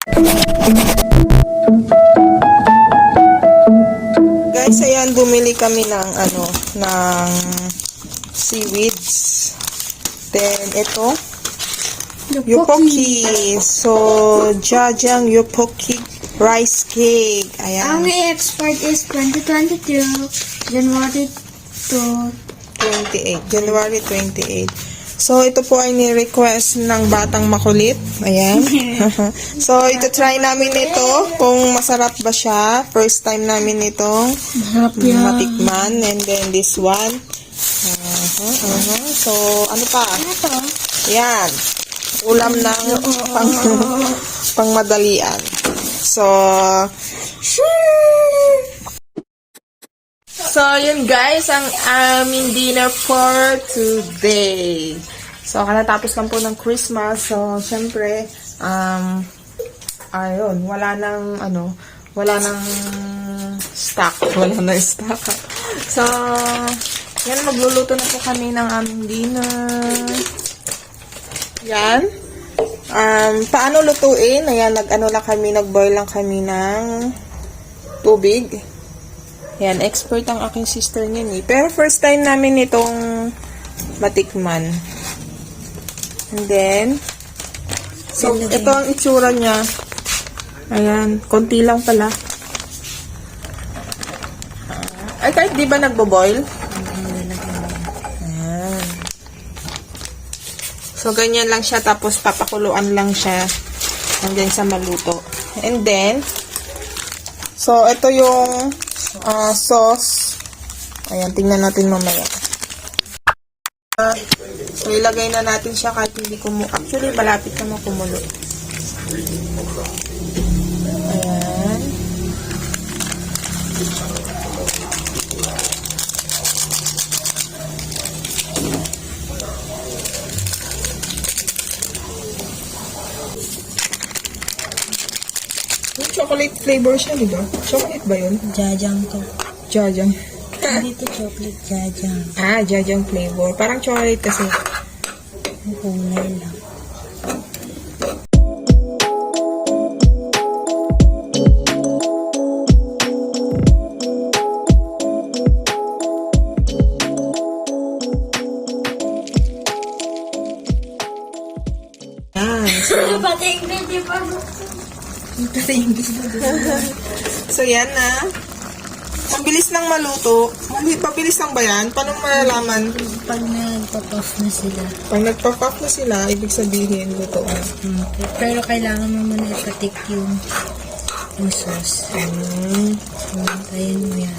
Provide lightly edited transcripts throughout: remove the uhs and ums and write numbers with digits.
Guys, ayan, bumili kami ng ng seaweeds. Then, ito, Yopokki. So, Jajang Yopokki rice cake. Ayan. Ang expert is 2022, January to 28. January 28. So, ito po ay ni-request ng batang makulit. Ayan. So, ito try namin ito kung masarap ba siya. First time namin itong matikman. And then this one. So, ano pa? ano to? Ayan. Ulam ng pangmadalian. So, yun guys, ang aming dinner for today. So, katatapos lang po ng Christmas. So, syempre, ayun, wala nang stock. Wala nang stock. So, yan, magluluto na po kami ng aming dinner. Yan. Paano lutuin? Ayan, nag-boil lang kami ng tubig. Yan, expert ang aking sister niyan eh. Pero first time namin itong matikman. And then, so, ito ang itsura niya. Ayan, konti lang pala. Ay, kahit di ba nagbo-boil? Ayan. So, ganyan lang siya. Tapos, papakuluan lang siya hanggang sa maluto. And then, so, ito yung sauce. Ayan, tingnan natin mamaya. So, ilagay na natin siya kahit hindi kumulo. Actually, malapit naman kumulo. Ayan. Chocolate flavor siya, di ba? Chocolate ba yun? Jajang to. Jajang. Hindi to chocolate, jajang. Jajang flavor. Parang chocolate kasi. Kulay lang. Pati English, di ba? Pati English ba? So, yan na. Ang bilis ng maluto. Pabilis lang ba yan? Paano malalaman? Pag nagpa-puff na sila. Pag nagpa-puff na sila, ibig sabihin, luto na. Pero kailangan mo muna ipatik yung sauce. Tayin mo yan.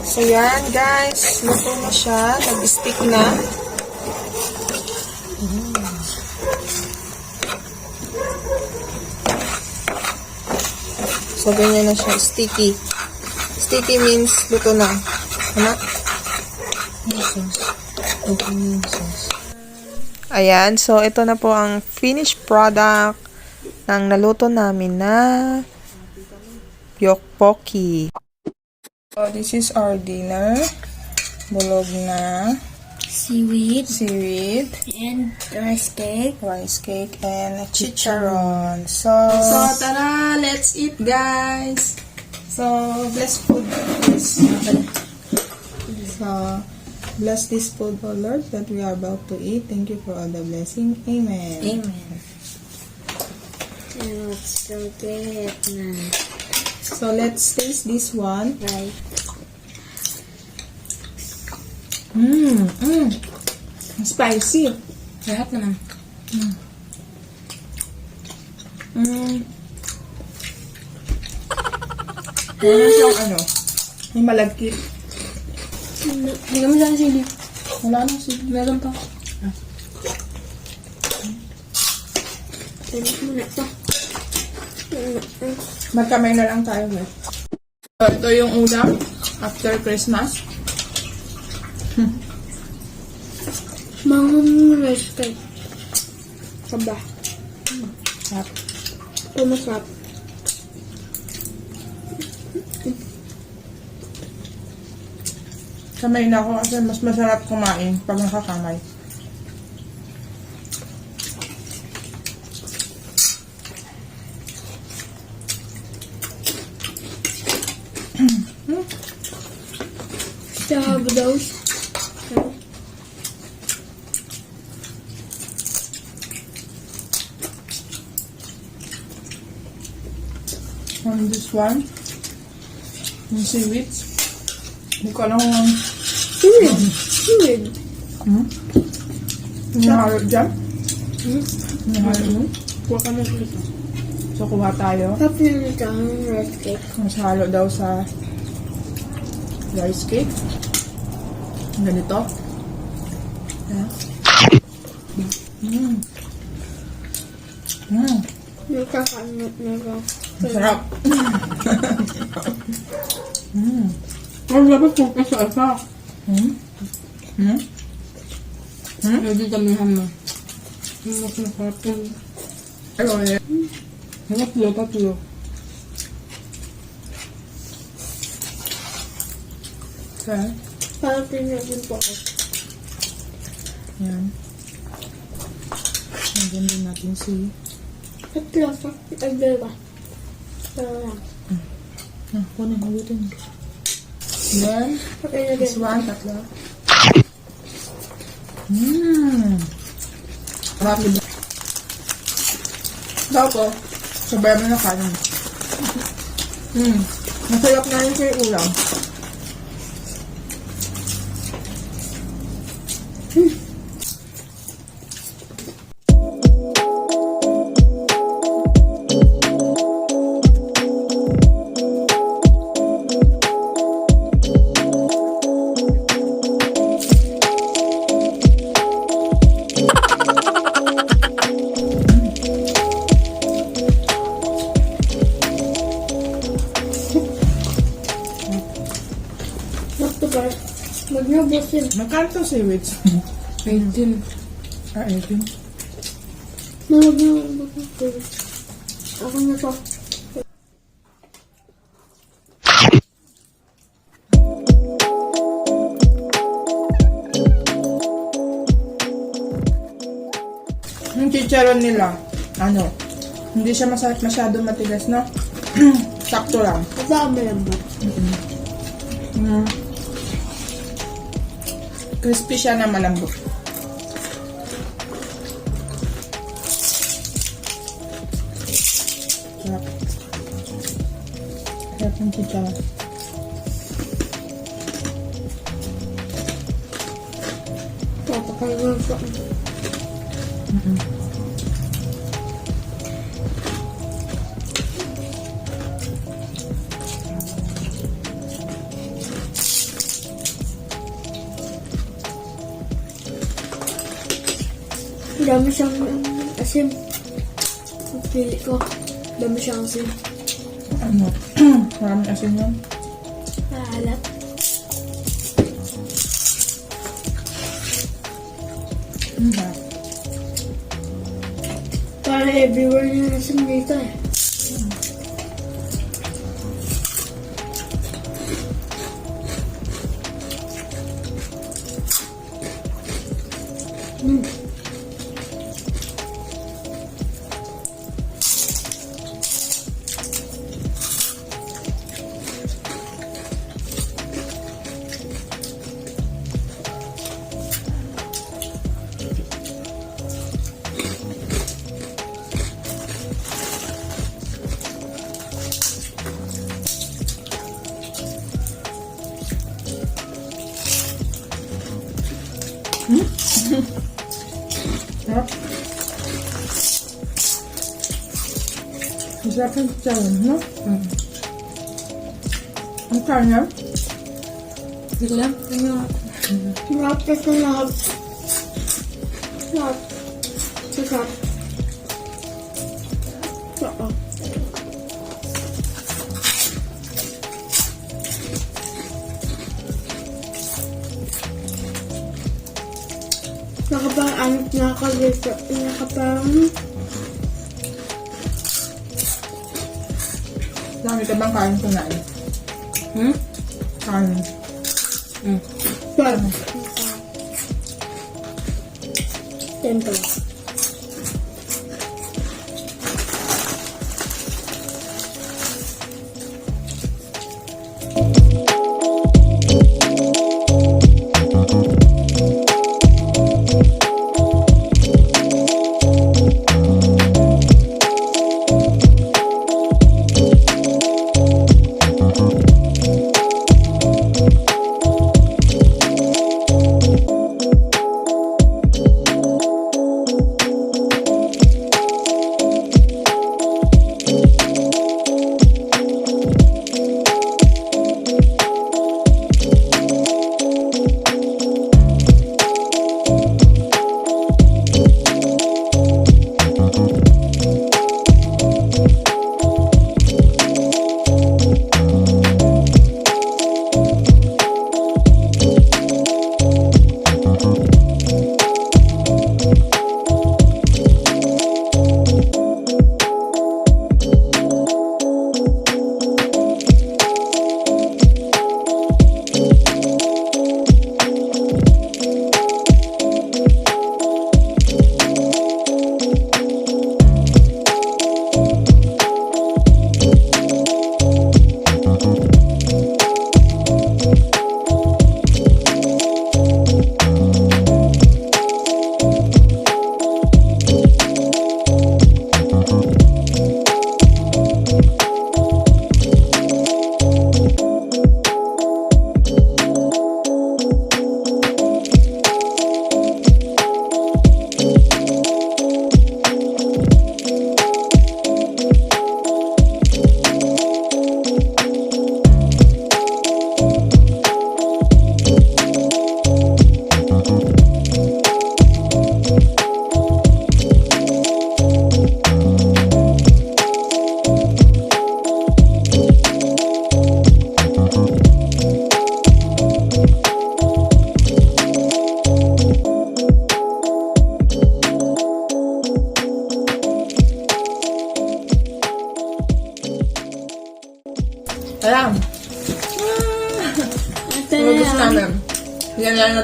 So, yan, guys. Luto na siya. Nag-stick na. So, ganyan na siya. Sticky. Sticky means luto na. Ano? Yung sauce. Open yung sauce. Ayan. So, ito na po ang finished product ng naluto namin na Yopokki. So, this is our dinner. Bulog na Seaweed. and Rice cake. rice cake and chicharon. So tara, let's eat, guys. So, bless food. So, bless this food, O Lord, that we are about to eat. Thank you for all the blessing. Amen. Amen. Let's go get na. So, let's taste this one. Right. Spicy. Lahat naman. Meron siyang may malagkit. Hindi kami dyan sili. Wala nang sili. Meron pa. Tinis mo na ito. Magkamay na lang tayo, guys. So, ito yung ulam after Christmas. Mangang rice cake. Saba. Sarap. Ito masarap. Kamay na ako kasi mas masarap kumain pag nakakamay. those. And this one, yung seaweed. Hindi ko alam kung Seaweed. halo dyan. Halo mo. Kuha ka na dito. So, kuha tayo. Tapos yun ito ang rice cake. Mas halo daw sa rice cake. Ganito. Yeah. Nakakaanot na ba? Masarap. Ang labas kung kasa-asa. Pwede damihan mo. Mas masarap yun. Ayaw eh. Tatlo. Okay. Parang pinagin po ako. Yan. Lagyan din natin si... Tatlo pa. Itagdala. Parang. Kunin, halutin. Then, Okay na this din. one, tatlo. Sarap din. Tapos, sabayan mo na kanin. Masarap na yun sa ulam. Bakto ba? Magnabusin. Magkano to seaweeds? 18. 18. Magnabusin. Ako na to. Yung chicharon nila, hindi siya masyado matigas, no? Sakto lang. Kasama lang ba? Crispy siya na malambot. Sarap. Sarap yung chicharon. Papakain ko. Dami siyang asim. Pili ko. Dami siyang asim. Maraming asin yun. Alat. Para everywhere yung asim dito eh. Sarap. Masarap yung chicharon, no? Ang kanya? Hindi ko lang. Rapos na lahat. Lahat. Sasap. Oo. Nakapang-anit na ako dito. Dami ka bang kain kunain? Kain. Well, temple.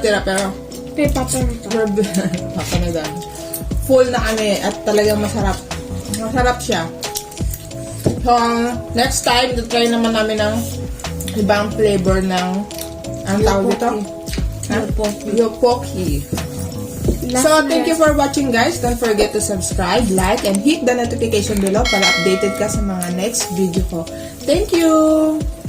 natira pero Kay Papa na to. Papanagan. Full na kami at talagang masarap. Masarap siya. So, next time, try naman namin ng ibang flavor ng ang tawag dito? Yopokki. So, thank you for watching, guys. Don't forget to subscribe, like, and hit the notification below para updated ka sa mga next video ko. Thank you!